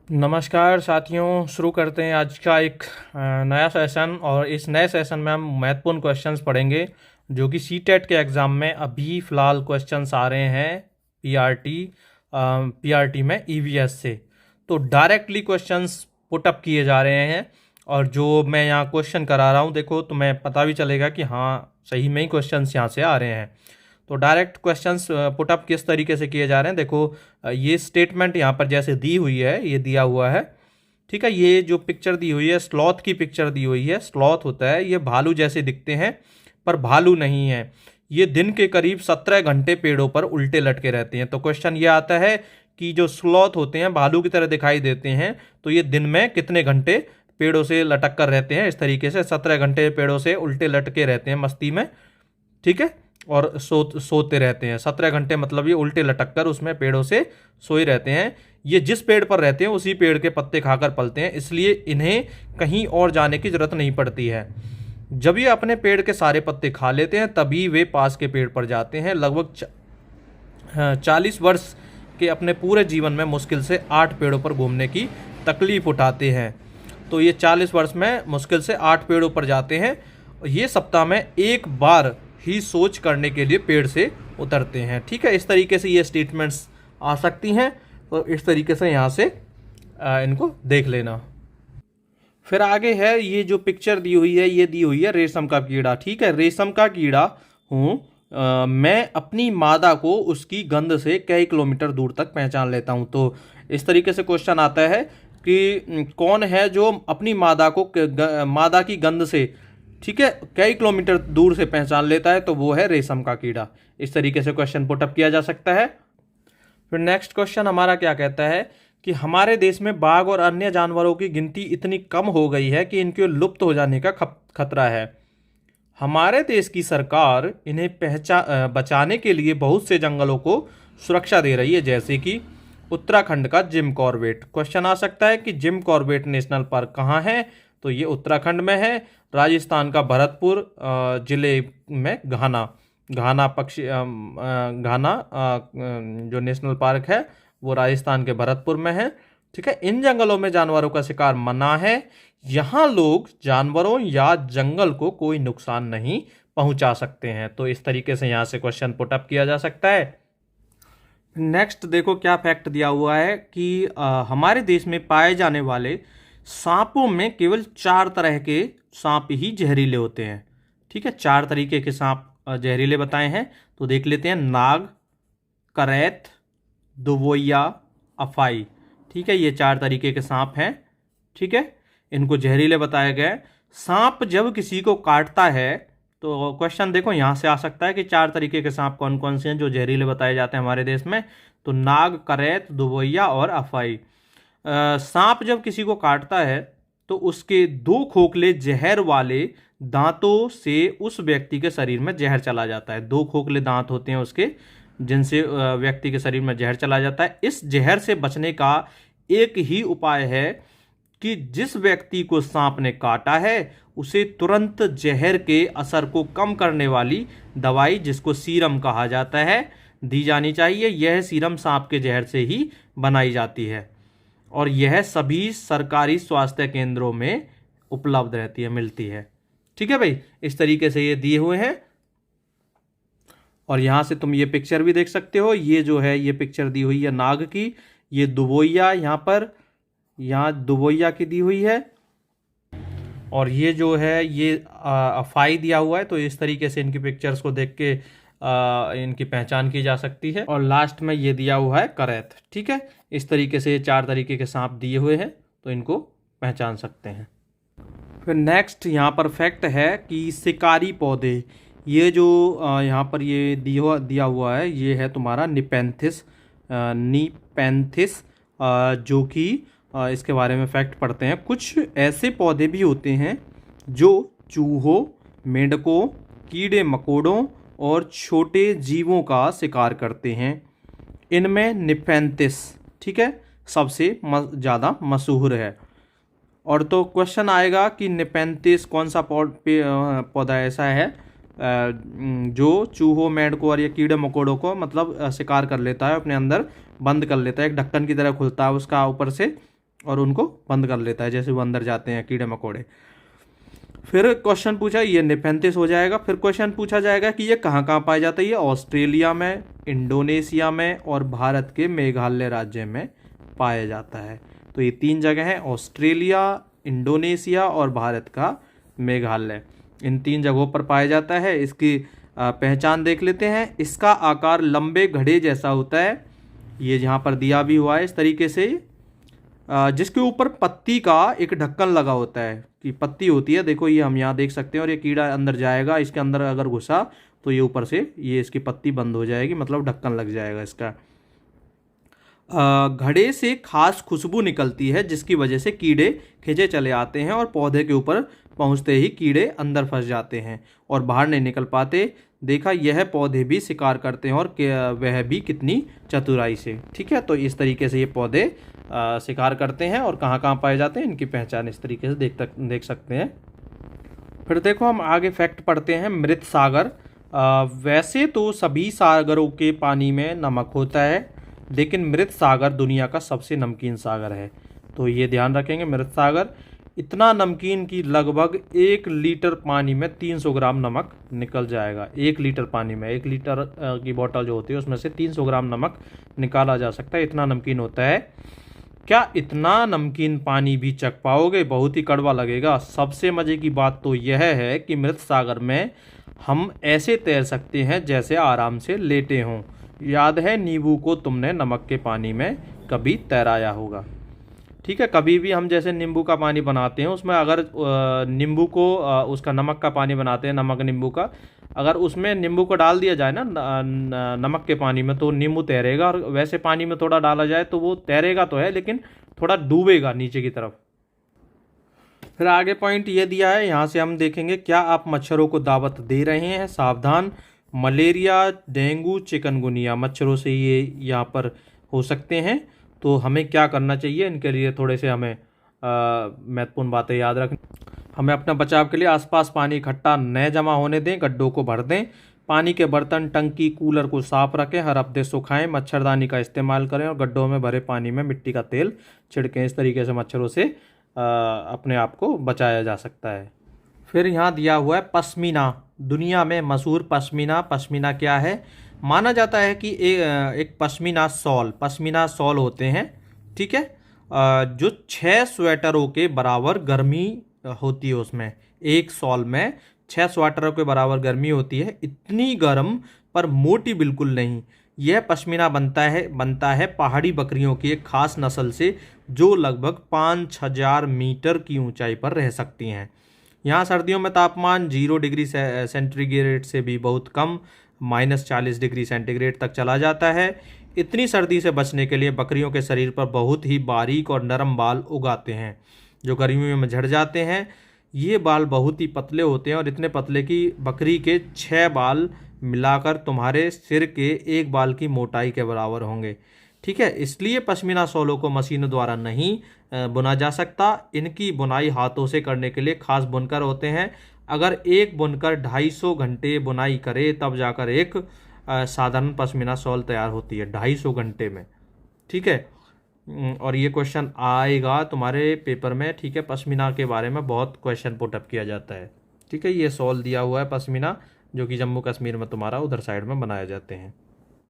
नमस्कार साथियों, शुरू करते हैं आज का एक नया सेशन। और इस नए सेशन में हम महत्वपूर्ण क्वेश्चंस पढ़ेंगे जो कि सीटेट के एग्ज़ाम में अभी फ़िलहाल क्वेश्चंस आ रहे हैं पीआरटी में ईवीएस से। तो डायरेक्टली क्वेश्चंस पुटअप किए जा रहे हैं और जो मैं यहाँ क्वेश्चन करा रहा हूँ देखो, तुम्हें पता भी चलेगा कि हाँ सही में ही क्वेश्चंस यहाँ से आ रहे हैं। तो डायरेक्ट क्वेश्चंस पुटअप किस तरीके से किए जा रहे हैं देखो, ये स्टेटमेंट यहाँ पर जैसे दी हुई है, ये दिया हुआ है, ठीक है। ये जो पिक्चर दी हुई है, स्लॉथ की पिक्चर दी हुई है। स्लॉथ होता है, ये भालू जैसे दिखते हैं पर भालू नहीं है। ये दिन के करीब 17 घंटे पेड़ों पर उल्टे लटके रहते हैं। तो क्वेश्चन ये आता है कि जो स्लॉथ होते हैं भालू की तरह दिखाई देते हैं, तो ये दिन में कितने घंटे पेड़ों से लटक कर रहते हैं। इस तरीके से 17 घंटे पेड़ों से उल्टे लटके रहते हैं मस्ती में, ठीक है। और सोते रहते हैं 17 घंटे, मतलब ये उल्टे लटक कर उसमें पेड़ों से सोए रहते हैं। ये जिस पेड़ पर रहते हैं उसी पेड़ के पत्ते खाकर पलते हैं, इसलिए इन्हें कहीं और जाने की जरूरत नहीं पड़ती है। जब ये अपने पेड़ के सारे पत्ते खा लेते हैं तभी वे पास के पेड़ पर जाते हैं। लगभग 40 वर्ष के अपने पूरे जीवन में मुश्किल से 8 पेड़ों पर घूमने की तकलीफ उठाते हैं। तो ये 40 वर्ष में मुश्किल से 8 पेड़ों पर जाते हैं। ये सप्ताह में एक बार ही सोच करने के लिए पेड़ से उतरते हैं, ठीक है। इस तरीके से ये स्टेटमेंट्स आ सकती हैं। तो इस तरीके से यहाँ से इनको देख लेना। फिर आगे है, ये जो पिक्चर दी हुई है, ये दी हुई है रेशम का कीड़ा, ठीक है। रेशम का कीड़ा हूँ मैं अपनी मादा को उसकी गंध से कई किलोमीटर दूर तक पहचान लेता हूँ। तो इस तरीके से क्वेश्चन आता है कि कौन है जो अपनी मादा को मादा की गंध से, ठीक है, कई किलोमीटर दूर से पहचान लेता है, तो वो है रेशम का कीड़ा। इस तरीके से क्वेश्चन पुटअप किया जा सकता है। फिर नेक्स्ट क्वेश्चन हमारा क्या कहता है कि हमारे देश में बाघ और अन्य जानवरों की गिनती इतनी कम हो गई है कि इनके लुप्त हो जाने का खतरा है। हमारे देश की सरकार इन्हें बचाने के लिए बहुत से जंगलों को सुरक्षा दे रही है, जैसे कि उत्तराखंड का जिम कॉर्बेट। क्वेश्चन आ सकता है कि जिम कॉर्बेट नेशनल पार्क कहाँ है, तो ये उत्तराखंड में है। राजस्थान का भरतपुर जिले में घाना पक्षी घाना जो नेशनल पार्क है वो राजस्थान के भरतपुर में है, ठीक है। इन जंगलों में जानवरों का शिकार मना है। यहाँ लोग जानवरों या जंगल को कोई नुकसान नहीं पहुंचा सकते हैं। तो इस तरीके से यहाँ से क्वेश्चन पुटअप किया जा सकता है। नेक्स्ट देखो क्या फैक्ट दिया हुआ है कि हमारे देश में पाए जाने वाले सांपों में केवल 4 तरह के सांप ही जहरीले होते हैं, ठीक है। 4 तरीके के सांप जहरीले बताए हैं, तो देख लेते हैं। नाग, करैत, दुवोइया, अफाई, ठीक है। ये 4 तरीके के सांप हैं, ठीक है। इनको जहरीले बताया गया है। सांप जब किसी को काटता है, तो क्वेश्चन देखो यहाँ से आ सकता है कि 4 तरीके के सांप कौन कौन से हैं जो जहरीले बताए जाते हैं हमारे देश में। तो नाग, करैत, दुवोइया और अफाई। सांप जब किसी को काटता है तो उसके 2 खोखले जहर वाले दांतों से उस व्यक्ति के शरीर में जहर चला जाता है। 2 खोखले दांत होते हैं उसके, जिनसे व्यक्ति के शरीर में जहर चला जाता है। इस जहर से बचने का एक ही उपाय है कि जिस व्यक्ति को सांप ने काटा है उसे तुरंत जहर के असर को कम करने वाली दवाई, जिसको सीरम कहा जाता है, दी जानी चाहिए। यह सीरम सांप के जहर से ही बनाई जाती है और यह सभी सरकारी स्वास्थ्य केंद्रों में उपलब्ध रहती है, मिलती है, ठीक है भाई। इस तरीके से ये दिए हुए हैं और यहाँ से तुम ये पिक्चर भी देख सकते हो। ये जो है ये पिक्चर दी हुई है नाग की, ये दुवोइया यहाँ दुवोइया की दी हुई है, और ये जो है ये अफाई दिया हुआ है। तो इस तरीके से इनकी पिक्चर्स को देख के इनकी पहचान की जा सकती है। और लास्ट में ये दिया हुआ है करैत, ठीक है। इस तरीके से 4 तरीके के सांप दिए हुए हैं, तो इनको पहचान सकते हैं। फिर नेक्स्ट यहाँ पर फैक्ट है कि शिकारी पौधे, ये जो यहाँ पर ये दिया हुआ है, ये है तुम्हारा निपेंथिस, जो कि इसके बारे में फैक्ट पढ़ते हैं। कुछ ऐसे पौधे भी होते हैं जो चूहों, मेंढकों, कीड़े मकोड़ों और छोटे जीवों का शिकार करते हैं। इनमें निपेंथिस, ठीक है, सबसे ज़्यादा मशहूर है। और तो क्वेश्चन आएगा कि निपेंथिस कौन सा पौधा ऐसा है जो चूहों, मेंढकों और ये कीड़े मकोड़ों को मतलब शिकार कर लेता है, अपने अंदर बंद कर लेता है, एक ढक्कन की तरह खुलता है उसका ऊपर से, और उनको बंद कर लेता है, जैसे वो अंदर जाते हैं कीड़े मकोड़े। फिर क्वेश्चन पूछा, ये नेपेंथिस हो जाएगा। फिर क्वेश्चन पूछा जाएगा कि ये कहाँ कहाँ पाया जाता है। ये ऑस्ट्रेलिया में, इंडोनेशिया में और भारत के मेघालय राज्य में पाया जाता है। तो ये 3 जगह हैं, ऑस्ट्रेलिया, इंडोनेशिया और भारत का मेघालय। इन 3 जगहों पर पाया जाता है। इसकी पहचान देख लेते हैं। इसका आकार लंबे घड़े जैसा होता है, ये यहाँ पर दिया भी हुआ है इस तरीके से, जिसके ऊपर पत्ती का एक ढक्कन लगा होता है, कि पत्ती होती है, देखो ये हम यहाँ देख सकते हैं। और ये कीड़ा अंदर जाएगा, इसके अंदर अगर घुसा तो ये ऊपर से ये इसकी पत्ती बंद हो जाएगी, मतलब ढक्कन लग जाएगा इसका। घड़े से खास खुशबू निकलती है, जिसकी वजह से कीड़े खिंचे चले आते हैं और पौधे के ऊपर पहुंचते ही कीड़े अंदर फंस जाते हैं और बाहर नहीं निकल पाते। देखा, यह पौधे भी शिकार करते हैं और वह भी कितनी चतुराई से। ठीक है, तो इस तरीके से ये पौधे शिकार करते हैं और कहाँ कहाँ पाए जाते हैं, इनकी पहचान इस तरीके से देख सकते हैं। फिर देखो, हम आगे फैक्ट पढ़ते हैं। मृत सागर, वैसे तो सभी सागरों के पानी में नमक होता है, लेकिन मृत सागर दुनिया का सबसे नमकीन सागर है। तो ये ध्यान रखेंगे, मृत सागर इतना नमकीन कि लगभग 1 लीटर पानी में 300 ग्राम नमक निकल जाएगा। 1 लीटर पानी में, 1 लीटर की बोतल जो होती है उसमें से 300 ग्राम नमक निकाला जा सकता है, इतना नमकीन होता है। क्या इतना नमकीन पानी भी चख पाओगे? बहुत ही कड़वा लगेगा। सबसे मज़े की बात तो यह है कि मृत सागर में हम ऐसे तैर सकते हैं जैसे आराम से लेटे हों। याद है, नींबू को तुमने नमक के पानी में कभी तैराया होगा। ठीक है, कभी भी हम जैसे नींबू का पानी बनाते हैं, उसमें अगर नींबू को उसका नमक का पानी बनाते हैं, नमक नींबू का, अगर उसमें नींबू को डाल दिया जाए ना नमक के पानी में, तो नींबू तैरेगा। और वैसे पानी में थोड़ा डाला जाए तो वो तैरेगा तो है, लेकिन थोड़ा डूबेगा नीचे की तरफ। फिर आगे पॉइंट ये दिया है, यहाँ से हम देखेंगे, क्या आप मच्छरों को दावत दे रहे हैं? सावधान, मलेरिया, डेंगू, चिकनगुनिया मच्छरों से ये यहाँ पर हो सकते हैं। तो हमें क्या करना चाहिए, इनके लिए थोड़े से हमें महत्वपूर्ण बातें याद रखनी। हमें अपना बचाव के लिए आसपास पानी इकट्ठा न जमा होने दें, गड्ढों को भर दें, पानी के बर्तन, टंकी, कूलर को साफ रखें, हर हफ्ते सुखाएं, मच्छरदानी का इस्तेमाल करें और गड्ढों में भरे पानी में मिट्टी का तेल छिड़कें। इस तरीके से मच्छरों से अपने आप को बचाया जा सकता है। फिर यहाँ दिया हुआ है पश्मीना, दुनिया में मशहूर पश्मीना। पश्मीना क्या है? माना जाता है कि एक पश्मीना शॉल होते हैं, ठीक है, जो 6 स्वेटरों के बराबर गर्मी होती है उसमें। एक शॉल में 6 स्वेटरों के बराबर गर्मी होती है, इतनी गर्म पर मोटी बिल्कुल नहीं। यह पश्मीना बनता है पहाड़ी बकरियों की एक खास नस्ल से, जो लगभग 5,000 मीटर की ऊंचाई पर रह सकती हैं। यहाँ सर्दियों में तापमान 0 डिग्री सेंटीग्रेड से भी बहुत कम, -40 डिग्री सेंटीग्रेड तक चला जाता है। इतनी सर्दी से बचने के लिए बकरियों के शरीर पर बहुत ही बारीक और नरम बाल उगाते हैं, जो गर्मियों में झड़ जाते हैं। ये बाल बहुत ही पतले होते हैं और इतने पतले कि बकरी के 6 बाल मिलाकर तुम्हारे सिर के 1 बाल की मोटाई के बराबर होंगे। ठीक है, इसलिए पश्मीना शॉलों को मशीनों द्वारा नहीं बुना जा सकता। इनकी बुनाई हाथों से करने के लिए खास बुनकर होते हैं। अगर एक बुनकर 250 घंटे बुनाई करे तब जाकर एक साधारण पश्मीना शॉल तैयार होती है, 250 घंटे में। ठीक है, और ये क्वेश्चन आएगा तुम्हारे पेपर में। ठीक है, पश्मीना के बारे में बहुत क्वेश्चन पुटअप किया जाता है। ठीक है, ये शॉल दिया हुआ है पश्मीना, जो कि जम्मू कश्मीर में तुम्हारा उधर साइड में बनाए जाते हैं।